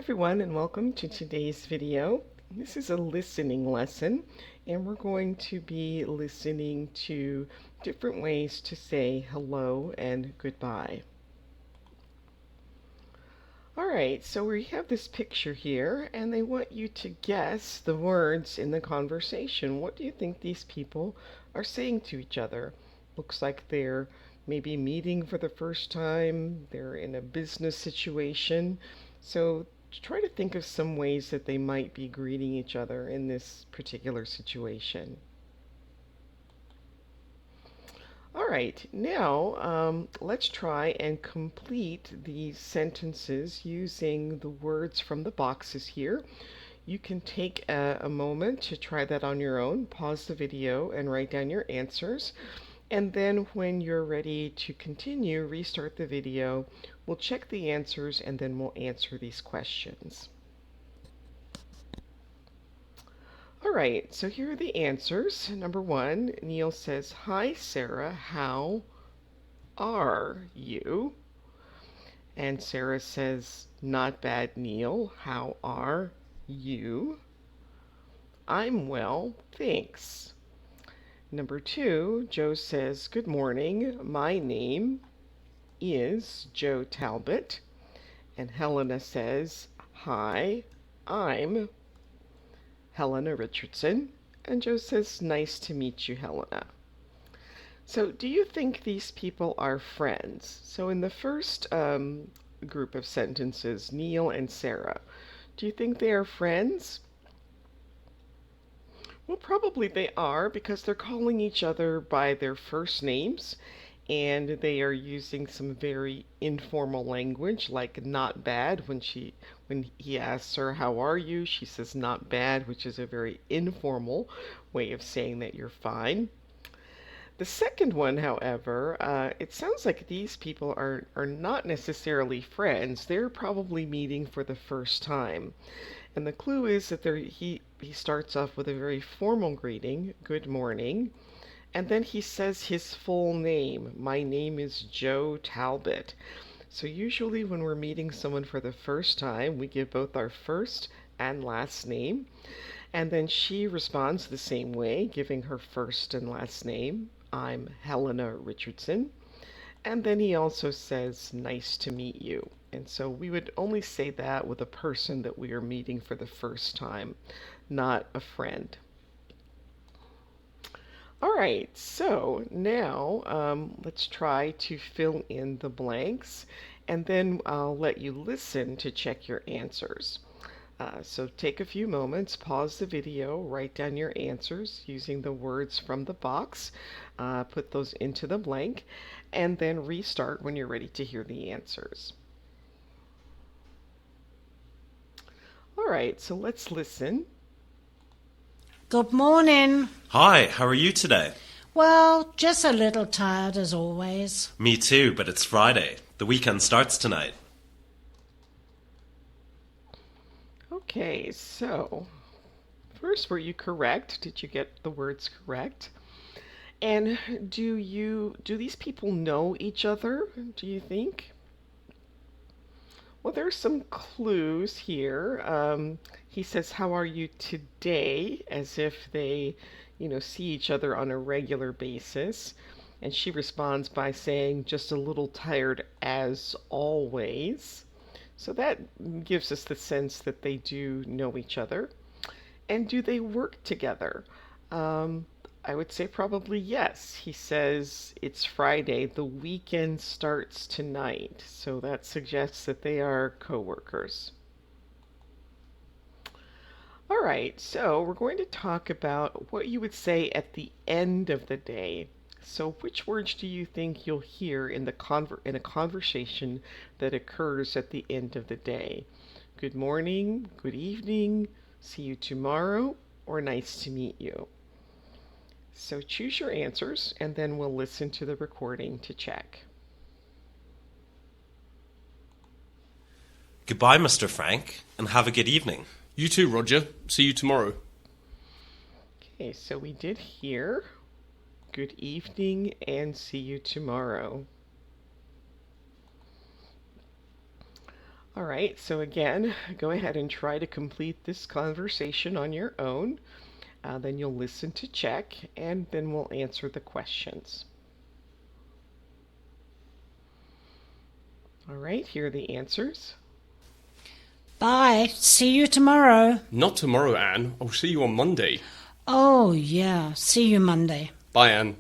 Everyone, and welcome to today's video. This is a listening lesson, and we're going to be listening to different ways to say hello and goodbye. Alright, so we have this picture here, and they want you to guess the words in the conversation. What do you think these people are saying to each other? Looks like they're maybe meeting for the first time, they're in a business situation. So try to think of some ways that they might be greeting each other in this particular situation. All right, now let's try and complete these sentences using the words from the boxes here. You can take a moment to try that on your own, pause the video and write down your answers. And then when you're ready to continue, restart the video. We'll check the answers and then we'll answer these questions. All right, so here are the answers. Number one, Neil says, "Hi, Sarah, how are you?" And Sarah says, "Not bad, Neil. How are you?" "I'm well, thanks." Number two, Joe says, "Good morning. My name is Joe Talbot." And Helena says, "Hi, I'm Helena Richardson." And Joe says, "Nice to meet you, Helena." So do you think these people are friends? So in the first group of sentences, Neil and Sarah, do you think they are friends? Well, probably they are because they're calling each other by their first names and they are using some very informal language like not bad. When he asks her, "How are you?" she says not bad, which is a very informal way of saying that you're fine. The second one, however, it sounds like these people are not necessarily friends. They're probably meeting for the first time. And the clue is that he starts off with a very formal greeting, "Good morning," and then he says his full name. "My name is Joe Talbot." So usually when we're meeting someone for the first time, we give both our first and last name. And then she responds the same way, giving her first and last name. "I'm Helena Richardson." And then he also says, "Nice to meet you." And so we would only say that with a person that we are meeting for the first time, not a friend. All right, so now let's try to fill in the blanks, and then I'll let you listen to check your answers. So take a few moments, pause the video, write down your answers using the words from the box, put those into the blank, and then restart when you're ready to hear the answers. All right, so let's listen. Good morning. Hi, how are you today? Well, just a little tired as always. Me too, but it's Friday. The weekend starts tonight. Okay, so first, were you correct? Did you get the words correct? And do these people know each other, do you think? Well, there's some clues here. He says, "How are you today?" as if they, see each other on a regular basis. And she responds by saying, "Just a little tired as always." So that gives us the sense that they do know each other. And do they work together? I would say probably yes. He says it's Friday, the weekend starts tonight. So that suggests that they are coworkers. All right, so we're going to talk about what you would say at the end of the day. So which words do you think you'll hear in in a conversation that occurs at the end of the day? Good morning, good evening, see you tomorrow, or nice to meet you. So choose your answers and then we'll listen to the recording to check. Goodbye, Mr. Frank, and have a good evening. You too, Roger. See you tomorrow. Okay, so we did hear good evening and see you tomorrow. All right, so again, go ahead and try to complete this conversation on your own. Then you'll listen to check, and then we'll answer the questions. All right, here are the answers. Bye. See you tomorrow. Not tomorrow, Anne. I'll see you on Monday. Oh, yeah. See you Monday. Bye, Anne.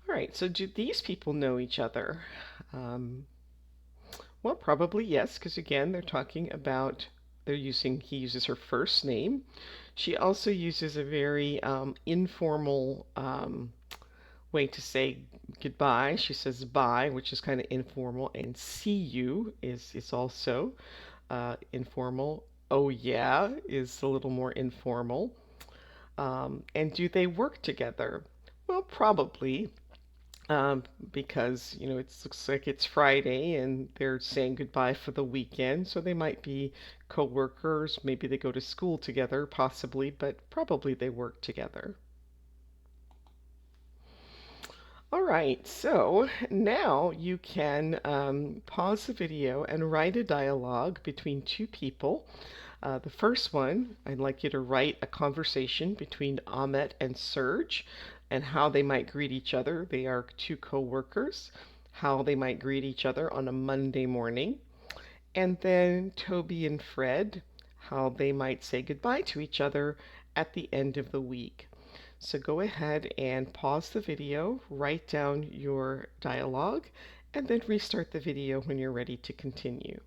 All right, so do these people know each other? Um, well, probably yes, because again, they're talking about, he uses her first name. She also uses a very informal way to say goodbye. She says bye, which is kind of informal, and see you is also informal. Oh yeah is a little more informal. And do they work together? Well, probably, because it looks like it's Friday and they're saying goodbye for the weekend, so they might be co-workers. Maybe they go to school together, possibly, but probably they work together. All right, so now you can pause the video and write a dialogue between two people. The first one, I'd like you to write a conversation between Ahmet and Serge and how they might greet each other. They are two co-workers, how they might greet each other on a Monday morning. And then Toby and Fred, how they might say goodbye to each other at the end of the week. So go ahead and pause the video, write down your dialogue, and then restart the video when you're ready to continue.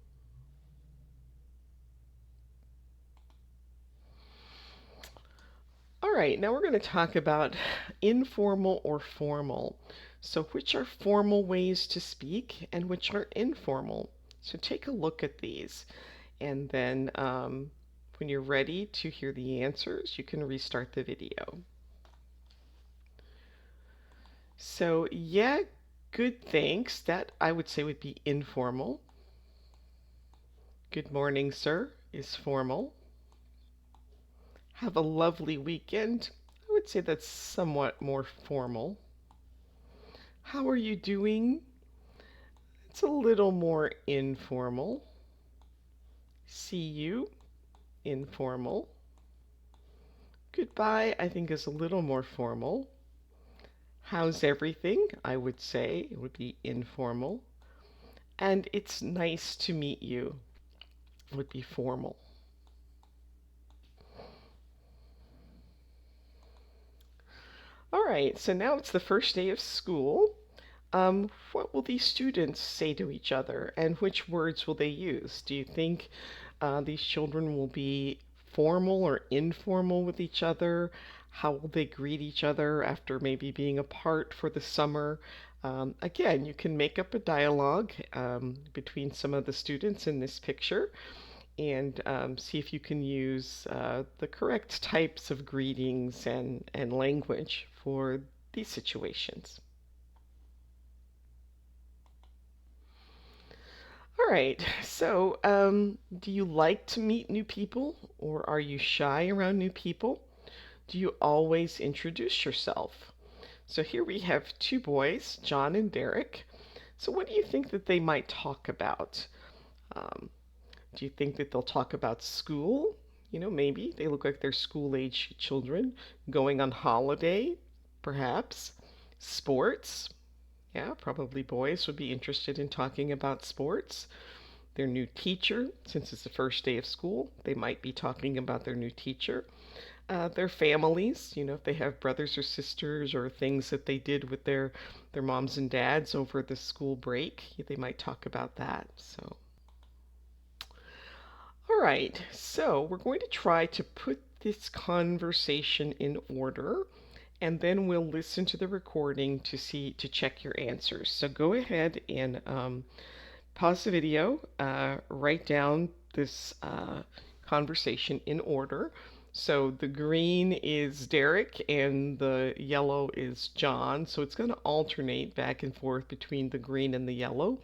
All right, now we're going to talk about informal or formal. So which are formal ways to speak and which are informal? So take a look at these, and then when you're ready to hear the answers, you can restart the video. So yeah, good, thanks. That I would say would be informal. Good morning, sir, is formal. Have a lovely weekend. I would say that's somewhat more formal. How are you doing? It's a little more informal. See you, informal. Goodbye, I think, is a little more formal. How's everything? I would say it would be informal. And it's nice to meet you would be formal. All right, so now it's the first day of school. What will these students say to each other, and which words will they use? Do you think these children will be formal or informal with each other? How will they greet each other after maybe being apart for the summer? Again, you can make up a dialogue between some of the students in this picture and see if you can use the correct types of greetings and language for these situations. All right, so do you like to meet new people, or are you shy around new people? Do you always introduce yourself? So here we have two boys, John and Derek. So what do you think that they might talk about? Do you think that they'll talk about school? Maybe they look like they're school-age children going on holiday, perhaps. Sports. Yeah, probably boys would be interested in talking about sports. Their new teacher, since it's the first day of school, they might be talking about their new teacher. Their families, if they have brothers or sisters or things that they did with their moms and dads over the school break, they might talk about that. So, all right, so we're going to try to put this conversation in order, and then we'll listen to the recording to check your answers. So go ahead and pause the video, write down this conversation in order. So the green is Derek and the yellow is John. So it's going to alternate back and forth between the green and the yellow.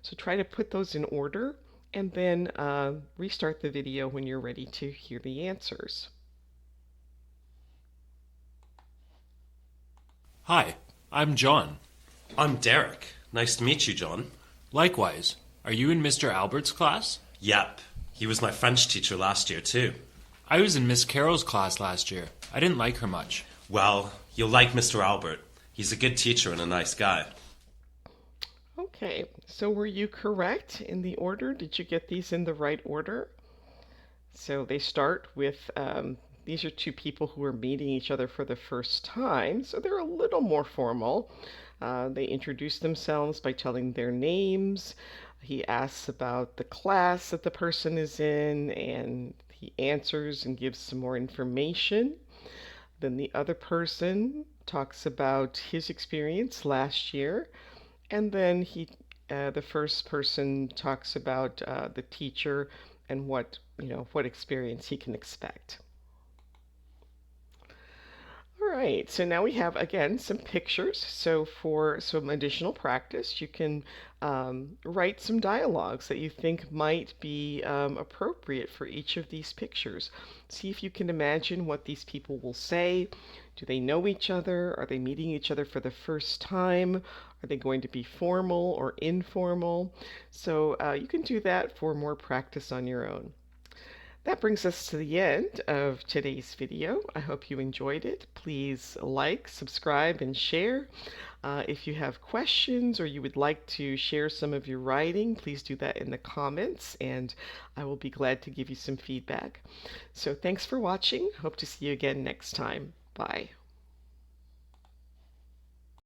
So try to put those in order and then restart the video when you're ready to hear the answers. Hi, I'm John. I'm Derek. Nice to meet you, John. Likewise. Are you in Mr. Albert's class? Yep. He was my French teacher last year, too. I was in Miss Carroll's class last year. I didn't like her much. Well, you'll like Mr. Albert. He's a good teacher and a nice guy. Okay, so were you correct in the order? Did you get these in the right order? So they start with, these are two people who are meeting each other for the first time, so they're a little more formal. They introduce themselves by telling their names. He asks about the class that the person is in, and he answers and gives some more information. Then the other person talks about his experience last year, and then the first person talks about the teacher and what experience he can expect. All right, so now we have again some pictures. So for some additional practice, you can write some dialogues that you think might be appropriate for each of these pictures. See if you can imagine what these people will say. Do they know each other? Are they meeting each other for the first time? Are they going to be formal or informal? So you can do that for more practice on your own. That brings us to the end of today's video. I hope you enjoyed it. Please like, subscribe, and share. If you have questions or you would like to share some of your writing, please do that in the comments, and I will be glad to give you some feedback. So thanks for watching. Hope to see you again next time. Bye.